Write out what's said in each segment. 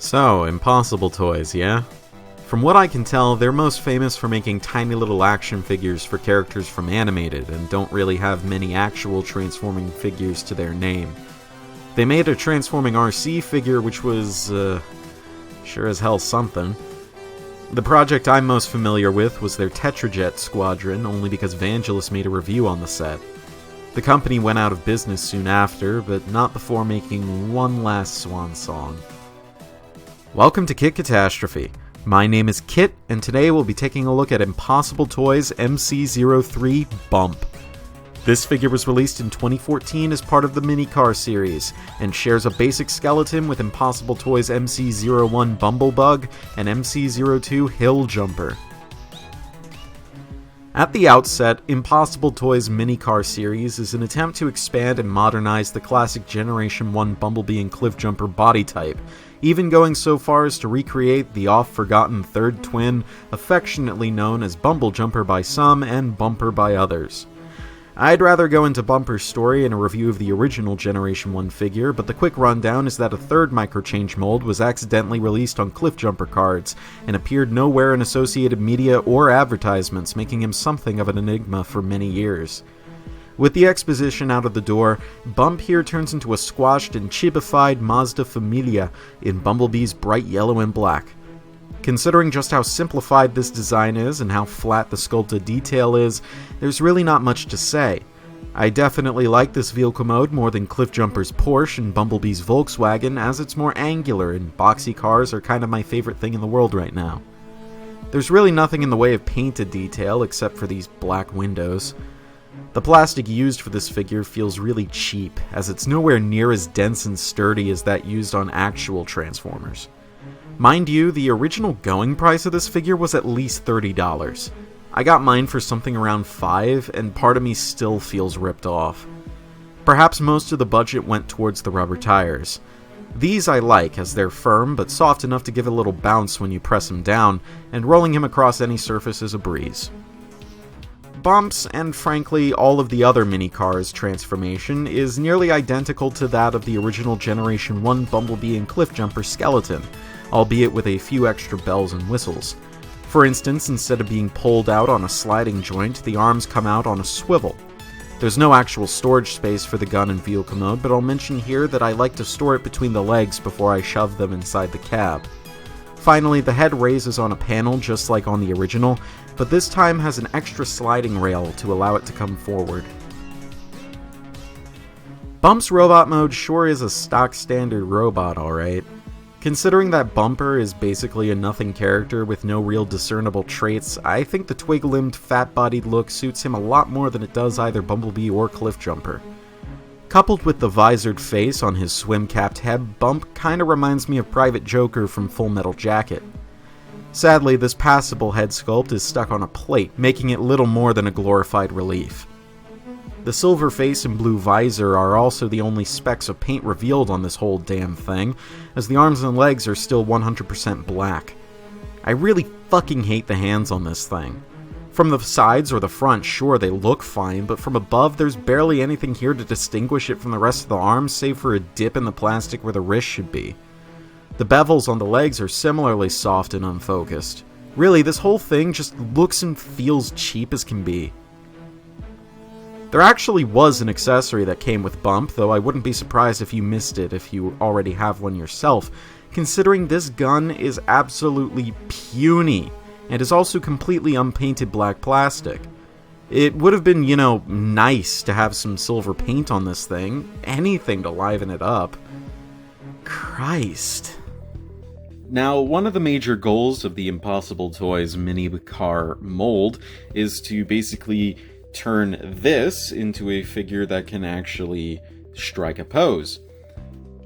So, Impossible Toys, yeah? From what I can tell, they're most famous for making tiny little action figures for characters from animated, and don't really have many actual transforming figures to their name. They made a transforming RC figure which was, sure as hell something. The project I'm most familiar with was their Tetrajet Squadron, only because Vangelis made a review on the set. The company went out of business soon after, but not before making one last swan song. Welcome to Kit Katastrophe. My name is Kit, and today we'll be taking a look at Impossible Toys MC-03 Bump. This figure was released in 2014 as part of the Minicar series, and shares a basic skeleton with Impossible Toys MC-01 Bumblebug and MC-02 Hill Jumper. At the outset, Impossible Toys Minicar series is an attempt to expand and modernize the classic Generation 1 Bumblebee and Cliffjumper body type, even going so far as to recreate the oft-forgotten third twin, affectionately known as Bumblejumper by some and Bumper by others. I'd rather go into Bumper's story in a review of the original Generation 1 figure, but the quick rundown is that a third microchange mold was accidentally released on Cliffjumper cards, and appeared nowhere in associated media or advertisements, making him something of an enigma for many years. With the exposition out of the door, Bump here turns into a squashed and chibified Mazda Familia in Bumblebee's bright yellow and black. Considering just how simplified this design is and how flat the sculpted detail is, there's really not much to say. I definitely like this vehicle mode more than Cliffjumper's Porsche and Bumblebee's Volkswagen, as it's more angular and boxy cars are kind of my favorite thing in the world right now. There's really nothing in the way of painted detail except for these black windows. The plastic used for this figure feels really cheap, as it's nowhere near as dense and sturdy as that used on actual Transformers. Mind you, the original going price of this figure was at least $30. I got mine for something around $5, and part of me still feels ripped off. Perhaps most of the budget went towards the rubber tires. These I like, as they're firm but soft enough to give a little bounce when you press him down, and rolling him across any surface is a breeze. Bump's, and frankly all of the other Minicars' transformation, is nearly identical to that of the original Generation 1 Bumblebee and Cliffjumper skeleton, albeit with a few extra bells and whistles. For instance, instead of being pulled out on a sliding joint, the arms come out on a swivel. There's no actual storage space for the gun in vehicle mode, but I'll mention here that I like to store it between the legs before I shove them inside the cab. Finally, the head raises on a panel just like on the original, but this time has an extra sliding rail to allow it to come forward. Bump's robot mode sure is a stock standard robot, alright. Considering that Bumper is basically a nothing character with no real discernible traits, I think the twig-limbed, fat-bodied look suits him a lot more than it does either Bumblebee or Cliffjumper. Coupled with the visored face on his swim-capped head, Bump kinda reminds me of Private Joker from Full Metal Jacket. Sadly, this passable head sculpt is stuck on a plate, making it little more than a glorified relief. The silver face and blue visor are also the only specks of paint revealed on this whole damn thing, as the arms and legs are still 100% black. I really fucking hate the hands on this thing. From the sides or the front, sure, they look fine, but from above, there's barely anything here to distinguish it from the rest of the arms, save for a dip in the plastic where the wrist should be. The bevels on the legs are similarly soft and unfocused. Really, this whole thing just looks and feels cheap as can be. There actually was an accessory that came with Bump, though I wouldn't be surprised if you missed it if you already have one yourself, considering this gun is absolutely puny, and is also completely unpainted black plastic. It would have been, nice to have some silver paint on this thing, anything to liven it up. Christ. Now, one of the major goals of the Impossible Toys Minicar mold is to basically turn this into a figure that can actually strike a pose.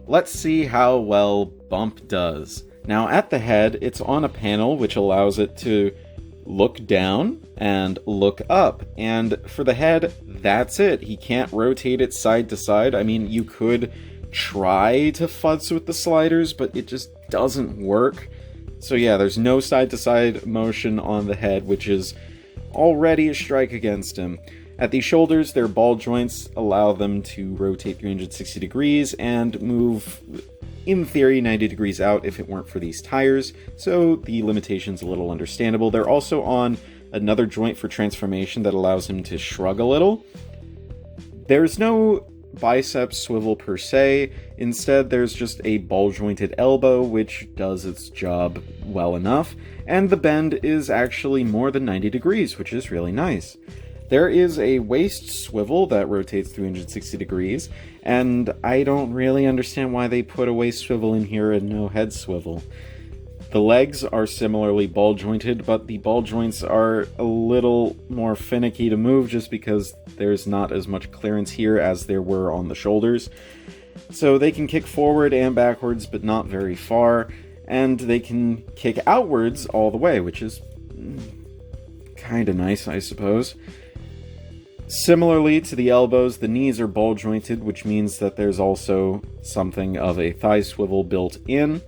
Let's see how well Bump does. Now, at the head, it's on a panel which allows it to look down and look up. And for the head, that's it. He can't rotate it side to side. I mean, you could try to futz with the sliders, but it just doesn't work. So yeah, there's no side to side motion on the head, which is already a strike against him. At the shoulders, their ball joints allow them to rotate 360 degrees and move in theory 90 degrees out if it weren't for these tires, so the limitation's a little understandable. They're also on another joint for transformation that allows him to shrug a little. There's no bicep swivel per se, instead there's just a ball-jointed elbow, which does its job well enough, and the bend is actually more than 90 degrees, which is really nice. There is a waist swivel that rotates 360 degrees, and I don't really understand why they put a waist swivel in here and no head swivel. The legs are similarly ball-jointed, but the ball joints are a little more finicky to move just because there's not as much clearance here as there were on the shoulders. So they can kick forward and backwards, but not very far, and they can kick outwards all the way, which is kinda nice, I suppose. Similarly to the elbows, the knees are ball-jointed, which means that there's also something of a thigh swivel built in.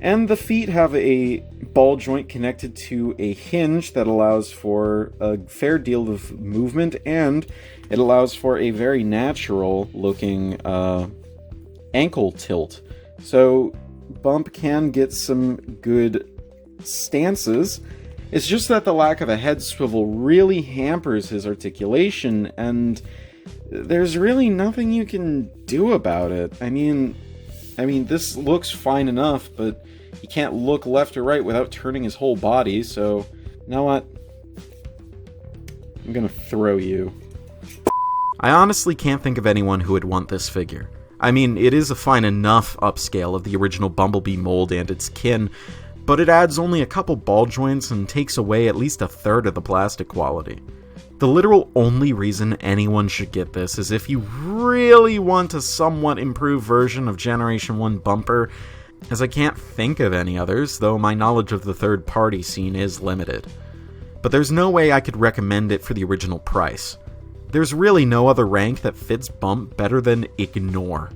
And the feet have a ball joint connected to a hinge that allows for a fair deal of movement, and it allows for a very natural looking ankle tilt. So Bump can get some good stances. It's just that the lack of a head swivel really hampers his articulation, and there's really nothing you can do about it. I mean, this looks fine enough, but he can't look left or right without turning his whole body, so you know what? I'm gonna throw you. I honestly can't think of anyone who would want this figure. I mean, it is a fine enough upscale of the original Bumblebee mold and its kin, but it adds only a couple ball joints and takes away at least a third of the plastic quality. The literal only reason anyone should get this is if you really want a somewhat improved version of Generation 1 Bumper, as I can't think of any others, though my knowledge of the third-party scene is limited. But there's no way I could recommend it for the original price. There's really no other rank that fits Bump better than Ignore.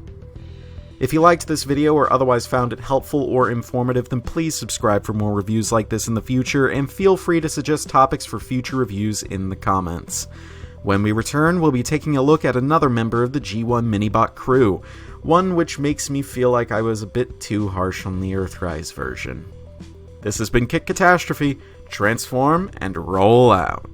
If you liked this video or otherwise found it helpful or informative, then please subscribe for more reviews like this in the future, and feel free to suggest topics for future reviews in the comments. When we return, we'll be taking a look at another member of the G1 Minibot crew, one which makes me feel like I was a bit too harsh on the Earthrise version. This has been Katastrophe. Transform and roll out.